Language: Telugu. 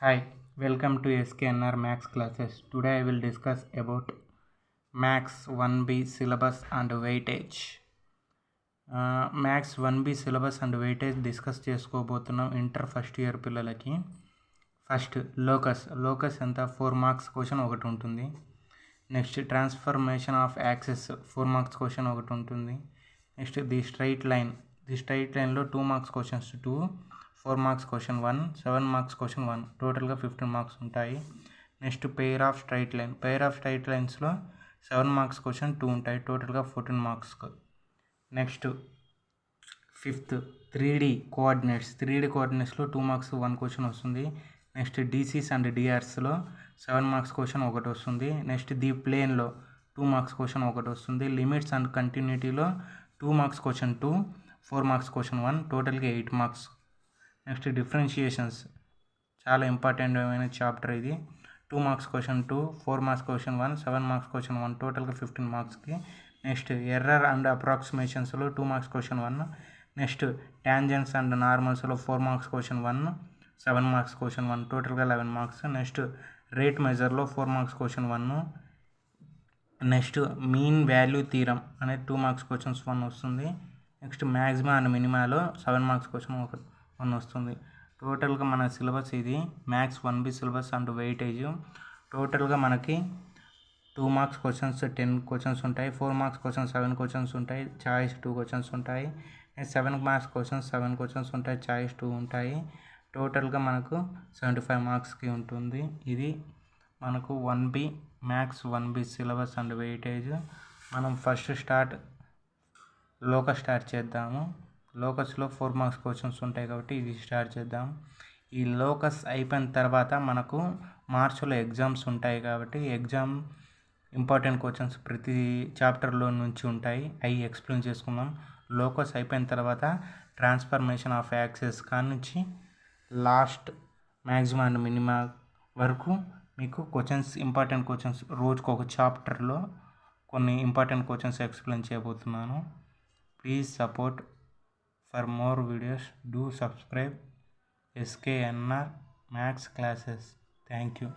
Hi, welcome to SKNR Max classes. Today I will discuss about Max 1B syllabus and weightage. Max 1B syllabus and weightage discuss చేసుకోబోతున్నాం ఇంటర్ ఫస్ట్ ఇయర్ పిల్లలకి. ఫస్ట్ లోకస్ ఎంత 4 మార్క్స్ క్వశ్చన్ ఒకటి ఉంటుంది. Next transformation of axes 4 marks question ఒకటి ఉంటుంది. నెక్స్ట్ ది స్ట్రైట్ లైన్లో 2 marks questions 2, 4 marks question 1, 7 marks question 1, టోటల్గా 15 మార్క్స్ ఉంటాయి. నెక్స్ట్ పెయిర్ ఆఫ్ స్ట్రైట్ లైన్స్లో 7 మార్క్స్ క్వశ్చన్ 2 ఉంటాయి, టోటల్గా 14 మార్క్స్. నెక్స్ట్ ఫిఫ్త్ 3D కోఆర్డినేట్స్లో 2 మార్క్స్ 1 క్వశ్చన్ వస్తుంది. నెక్స్ట్ డీసీస్ అండ్ డిఆర్స్లో 7 మార్క్స్ క్వశ్చన్ ఒకటి వస్తుంది. నెక్స్ట్ ది ప్లేన్లో 2 మార్క్స్ క్వశ్చన్ ఒకటి వస్తుంది. లిమిట్స్ అండ్ కంటిన్యూటీలో 2 మార్క్స్ క్వశ్చన్ 2, 4 మార్క్స్ క్వశ్చన్ 1, టోటల్గా 8 మార్క్స్. నెక్స్ట్ డిఫరెన్షియేషన్స్ చాలా ఇంపార్టెంట్ అయిన చాప్టర్ ఇది. 2 marks question 2, 4 marks question 1, 7 marks question 1, టోటల్గా 15 మార్క్స్కి. నెక్స్ట్ ఎర్రర్ అండ్ అప్రాక్సిమేషన్స్లో 2 marks question 1. Next tangents and నార్మల్స్లో 4 మార్క్స్ క్వశ్చన్ 1, 7 మార్క్స్ క్వశ్చన్ 1, టోటల్గా 11 మార్క్స్. నెక్స్ట్ రేట్ మెజర్లో 4 marks question 1. Next mean value theorem అనే 2 మార్క్స్ క్వశ్చన్స్ 1 వస్తుంది. నెక్స్ట్ మ్యాక్సిమా అండ్ మినిమాలో 7 మార్క్స్ క్వశ్చన్ 1 వస్తుంది. టోటల్గా మన సిలబస్ ఇది maths 1B syllabus and weightage. టోటల్గా మనకి 2 మార్క్స్ క్వశ్చన్స్ 10 క్వశ్చన్స్ ఉంటాయి, 4 మార్క్స్ క్వశ్చన్స్ 7 క్వశ్చన్స్ ఉంటాయి, చాయిస్ 2 క్వశ్చన్స్ ఉంటాయి. 7 మార్క్స్ క్వశ్చన్స్ 7 క్వశ్చన్స్ ఉంటాయి, చాయిస్ 2 ఉంటాయి. టోటల్గా మనకు 75 మార్క్స్కి ఉంటుంది. ఇది మనకు 1B maths 1B syllabus and weightage. మనం ఫస్ట్ స్టార్ట్ చేద్దాము. లోకస్లో 4 మార్క్స్ క్వశ్చన్స్ ఉంటాయి కాబట్టి ఇది స్టార్ట్ చేద్దాం. ఈ లోకస్ అయిపోయిన తర్వాత మనకు మార్చిలో ఎగ్జామ్స్ ఉంటాయి కాబట్టి ఎగ్జామ్ ఇంపార్టెంట్ క్వశ్చన్స్ ప్రతి చాప్టర్లో నుంచి ఉంటాయి, అవి ఎక్స్ప్లెయిన్ చేసుకుందాం. లోకస్ అయిపోయిన తర్వాత ట్రాన్స్ఫర్మేషన్ ఆఫ్ యాక్సెస్ కానించి లాస్ట్ మ్యాక్సిమం అండ్ మినిమా వరకు మీకు ఇంపార్టెంట్ క్వశ్చన్స్ రోజుకు ఒక చాప్టర్లో కొన్ని ఇంపార్టెంట్ క్వశ్చన్స్ ఎక్స్ప్లెయిన్ చేయబోతున్నాను. Please support. For more videos, do subscribe SKNR Max classes. Thank you.